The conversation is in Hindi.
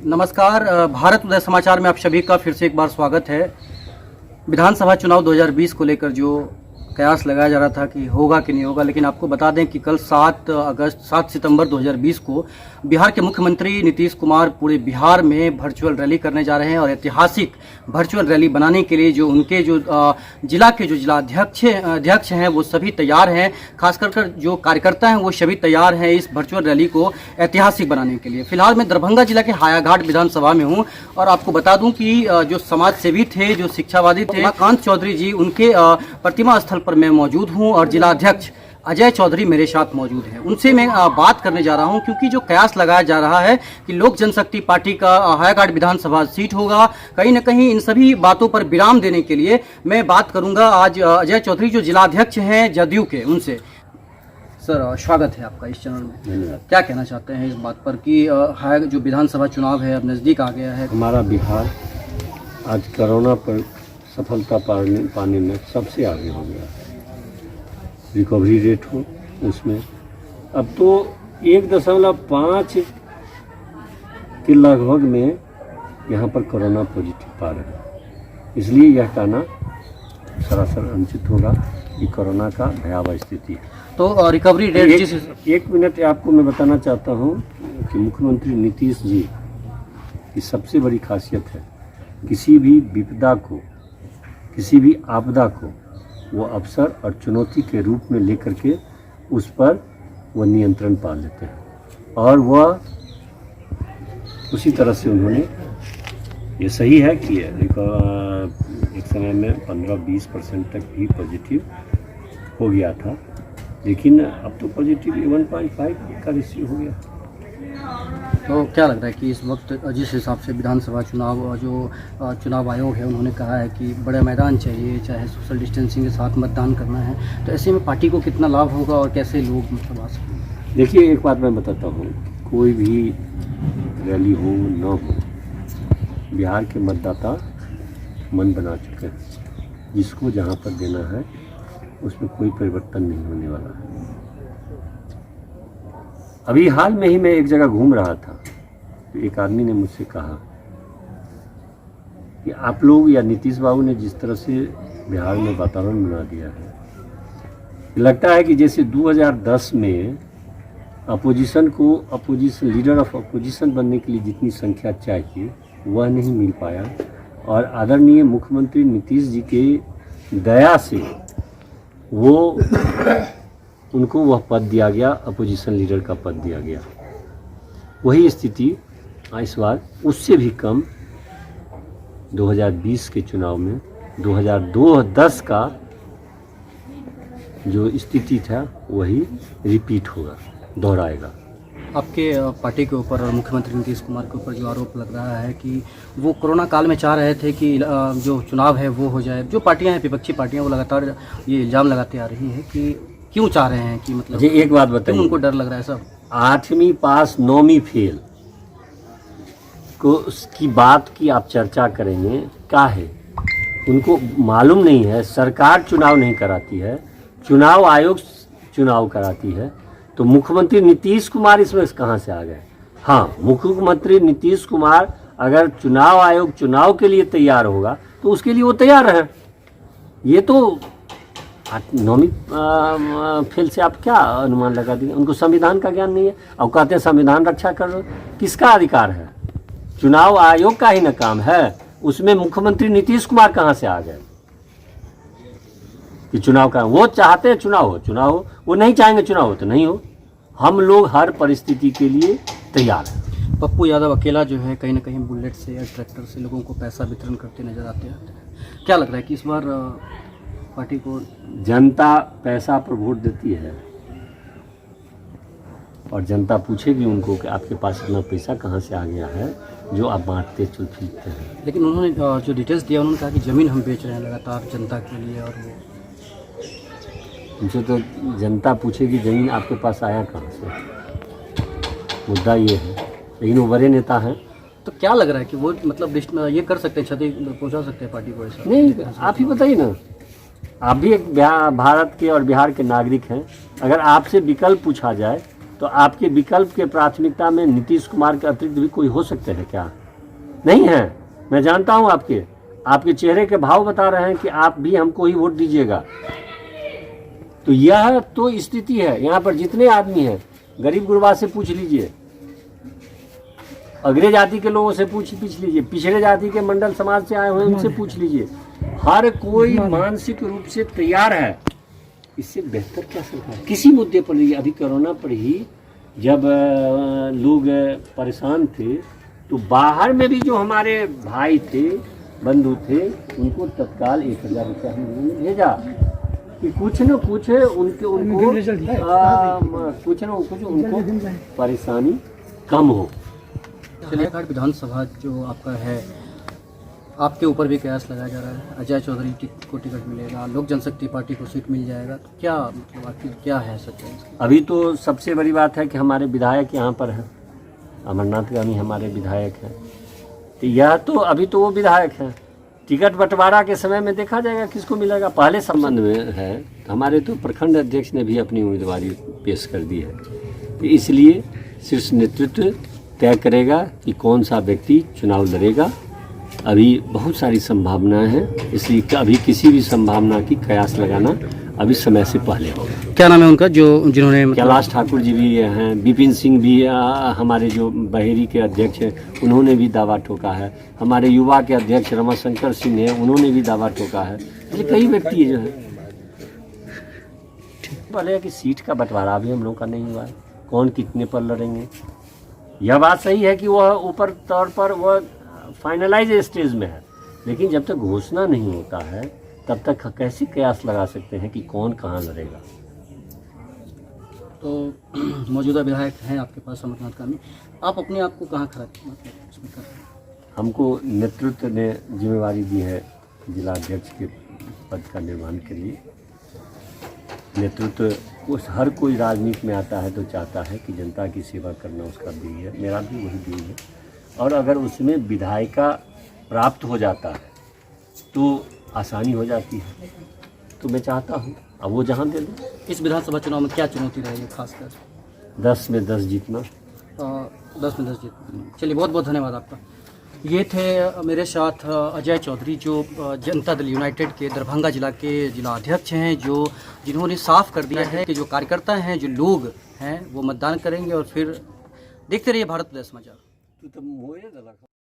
नमस्कार। भारत उदय समाचार में आप सभी का फिर से एक बार स्वागत है। विधानसभा चुनाव 2020 को लेकर जो कयास लगाया जा रहा था कि होगा कि नहीं होगा, लेकिन आपको बता दें कि कल 7 सितंबर 2020 को बिहार के मुख्यमंत्री नीतीश कुमार पूरे बिहार में वर्चुअल रैली करने जा रहे हैं और ऐतिहासिक वर्चुअल रैली बनाने के लिए जो उनके जिला के जो जिलाध्यक्ष हैं वो सभी तैयार हैं। खासकर जो कार्यकर्ता हैं वो सभी तैयार हैं इस वर्चुअल रैली को ऐतिहासिक बनाने के लिए। फिलहाल मैं दरभंगा जिला के हायाघाट विधानसभा में हूँ और आपको बता दूं कि जो समाज सेवी थे, जो शिक्षावादी थे, उमाकांत चौधरी जी, उनके प्रतिमा स्थल पर मैं मौजूद हूं और जिलाध्यक्ष अजय चौधरी मेरे साथ मौजूद हैं। उनसे मैं बात करने जा रहा हूं क्योंकि जो कयास लगाया जा रहा है कि लोक जनशक्ति पार्टी का हायाघाट विधानसभा सीट होगा, कहीं न कहीं इन सभी बातों पर विराम देने के लिए मैं बात करूंगा आज अजय चौधरी जो जिलाध्यक्ष हैं जदयू के, उनसे। सर, स्वागत है आपका इस चैनल में। धन्यवाद। क्या कहना चाहते हैं इस बात पर कि जो विधानसभा चुनाव है अब नज़दीक आ गया है? हमारा बिहार आज कोरोना पर सफलता पाने में सबसे आगे हो गया है। रिकवरी रेट हो उसमें अब तो 1.5 के लगभग में यहाँ पर कोरोना पॉजिटिव पा रहे हैं। इसलिए यह कहना सरासर अनुचित होगा कि कोरोना का भयावह स्थिति है। तो रिकवरी रेट एक मिनट आपको मैं बताना चाहता हूँ कि मुख्यमंत्री नीतीश जी की सबसे बड़ी खासियत है किसी भी विपदा को, किसी भी आपदा को वो अवसर और चुनौती के रूप में लेकर के उस पर वो नियंत्रण पा लेते हैं और वह उसी तरह से उन्होंने, ये सही है कि एक समय में 15-20% तक भी पॉजिटिव हो गया था, लेकिन अब तो पॉजिटिव 1.5 का रेशियो हो गया। तो क्या लग रहा है कि इस वक्त जिस हिसाब से विधानसभा चुनाव जो चुनाव आयोग है उन्होंने कहा है कि बड़ा मैदान चाहिए, चाहे सोशल डिस्टेंसिंग के साथ मतदान करना है, तो ऐसे में पार्टी को कितना लाभ होगा और कैसे लोग मतलब आ सकते हैं? देखिए, एक बात मैं बताता हूँ, कोई भी रैली हो न हो, बिहार के मतदाता मन बना चुके हैं। जिसको जहाँ पर देना है उसमें कोई परिवर्तन नहीं होने वाला है। अभी हाल में ही मैं एक जगह घूम रहा था तो एक आदमी ने मुझसे कहा कि आप लोग या नीतीश बाबू ने जिस तरह से बिहार में वातावरण बना दिया है, लगता है कि जैसे 2010 में अपोजिशन लीडर ऑफ अपोजिशन बनने के लिए जितनी संख्या चाहिए वह नहीं मिल पाया और आदरणीय मुख्यमंत्री नीतीश जी के दया से उनको वह पद दिया गया, अपोजिशन लीडर का पद दिया गया। वही स्थिति इस बार उससे भी कम 2020 के चुनाव में 2010 का जो स्थिति था वही रिपीट होगा, दोहराएगा। आपके पार्टी के ऊपर और मुख्यमंत्री नीतीश कुमार के ऊपर जो आरोप लग रहा है कि वो कोरोना काल में चाह रहे थे कि जो चुनाव है वो हो जाए, जो पार्टियां हैं, विपक्षी पार्टियां, वो लगातार ये इल्ज़ाम लगाते आ रही है कि क्यों चाह रहे हैं कि मतलब जी एक बात बताइए, उनको डर लग रहा है सब? 8वीं पास 9वीं फेल को उसकी बात की आप चर्चा करेंगे, क्या है उनको मालूम नहीं है। सरकार चुनाव नहीं कराती है, चुनाव आयोग चुनाव कराती है, तो मुख्यमंत्री नीतीश कुमार इसमें कहाँ से आ गए? हाँ, मुख्यमंत्री नीतीश कुमार अगर चुनाव आयोग चुनाव के लिए तैयार होगा तो उसके लिए वो तैयार है। ये तो 9वीं फेल से आप क्या अनुमान लगा देंगे? उनको संविधान का ज्ञान नहीं है और कहते हैं संविधान रक्षा कर रहे। किसका अधिकार है? चुनाव आयोग का ही ना काम है, उसमें मुख्यमंत्री नीतीश कुमार कहाँ से आ गए कि चुनाव का? वो चाहते हैं चुनाव हो, वो नहीं चाहेंगे चुनाव हो तो नहीं हो। हम लोग हर परिस्थिति के लिए तैयार हैं। पप्पू यादव अकेला जो है कहीं ना कहीं बुलेट से या ट्रैक्टर से लोगों को पैसा वितरण करते नजर आते हैं। क्या लग रहा है कि इस बार पार्टी को जनता पैसा पर वोट देती है और जनता पूछेगी उनको कि आपके पास इतना पैसा कहाँ से आ गया है जो आप बांटते चल फिरते हैं? लेकिन उन्होंने जो डिटेल्स दिया, उन्होंने कहा कि ज़मीन हम बेच रहे हैं लगातार जनता के लिए, और वो उनसे तो जनता पूछेगी ज़मीन आपके पास आया कहाँ से, मुद्दा ये है। लेकिन वो बड़े नेता हैं, तो क्या लग रहा है कि वो मतलब लिस्ट में ये कर सकते हैं, क्षति पहुंचा सकते हैं पार्टी को? ऐसा नहीं, आप ही बताइए ना, आप भी एक भारत के और बिहार के नागरिक हैं। अगर आपसे विकल्प पूछा जाए तो आपके विकल्प के प्राथमिकता में नीतीश कुमार के अतिरिक्त भी कोई हो सकते हैं क्या? नहीं है। मैं जानता हूं आपके चेहरे के भाव बता रहे हैं कि आप भी हमको ही वोट दीजिएगा। तो यह तो स्थिति है। यहाँ पर जितने आदमी हैं, गरीब गुरबा से पूछ लीजिए, अग्रे जाति के लोगों से पूछ लीजिए, पिछड़े जाति के मंडल समाज से आए हुए उनसे पूछ लीजिए, हर कोई मानसिक रूप से तैयार है। इससे बेहतर क्या सरकार किसी मुद्दे पर नहीं। अभी कोरोना पर ही जब लोग परेशान थे तो बाहर में भी जो हमारे भाई थे, बंधु थे, उनको तत्काल 1000 रुपया हम लोगों ने भेजा कि कुछ न कुछ उनको परेशानी कम हो। चलिए, विधानसभा जो आपका है, आपके ऊपर भी कयास लगाया जा रहा है। अजय चौधरी को टिकट मिलेगा, लोक जनशक्ति पार्टी को सीट मिल जाएगा, तो क्या मतलब आखिर क्या है सच्चाई? अभी तो सबसे बड़ी बात है कि हमारे विधायक यहाँ पर हैं, अमरनाथ गांधी हमारे विधायक हैं। तो यह तो अभी तो वो विधायक हैं, टिकट बंटवारा के समय में देखा जाएगा किसको मिलेगा। पहले संबंध में है, हमारे तो प्रखंड अध्यक्ष ने भी अपनी उम्मीदवारी पेश कर दी है। तो इसलिए शीर्ष नेतृत्व तय करेगा कि कौन सा व्यक्ति चुनाव लड़ेगा। अभी बहुत सारी संभावनाएं हैं, इसलिए अभी किसी भी संभावना की कयास लगाना अभी समय से पहले होगा। क्या नाम है उनका जिन्होंने कैलाश ठाकुर जी भी हैं, विपिन सिंह भी हमारे जो बहेरी के अध्यक्ष हैं, उन्होंने भी दावा ठोका है। हमारे युवा के अध्यक्ष रमाशंकर सिंह हैं, उन्होंने भी दावा ठोका है। ये कई व्यक्ति जो है पहले कि सीट का बंटवारा भी हम लोग का नहीं हुआ है, कौन कितने पर लड़ेंगे। यह बात सही है कि वह ऊपर तौर पर वह फाइनलाइज स्टेज में है, लेकिन जब तक घोषणा नहीं होता है तब तक कैसे कयास लगा सकते हैं कि कौन कहाँ लड़ेगा। तो मौजूदा विधायक हैं आपके पास अमरनाथ गांधी, आप अपने आप को कहाँ खड़ा इसमें कर रहे हैं? हमको नेतृत्व ने जिम्मेवारी दी है जिला अध्यक्ष के पद का निर्वहन के लिए। नेतृत्व उस हर कोई राजनीति में आता है तो चाहता है कि जनता की सेवा करना उसका ध्येय है, मेरा भी वही ध्येय है। और अगर उसमें विधायिका प्राप्त हो जाता है तो आसानी हो जाती है, तो मैं चाहता हूँ अब वो जहाँ दे दें। इस विधानसभा चुनाव में क्या चुनौती रहेगी खासकर? 10 में 10 जीतना। 10 में 10 जीतना। चलिए, बहुत बहुत धन्यवाद आपका। ये थे मेरे साथ अजय चौधरी, जो जनता दल यूनाइटेड के दरभंगा जिला के जिला अध्यक्ष हैं, जिन्होंने साफ कर दिया है कि जो कार्यकर्ता हैं, जो लोग हैं, वो मतदान करेंगे। और फिर देखते रहिए भारत प्लस समाचार।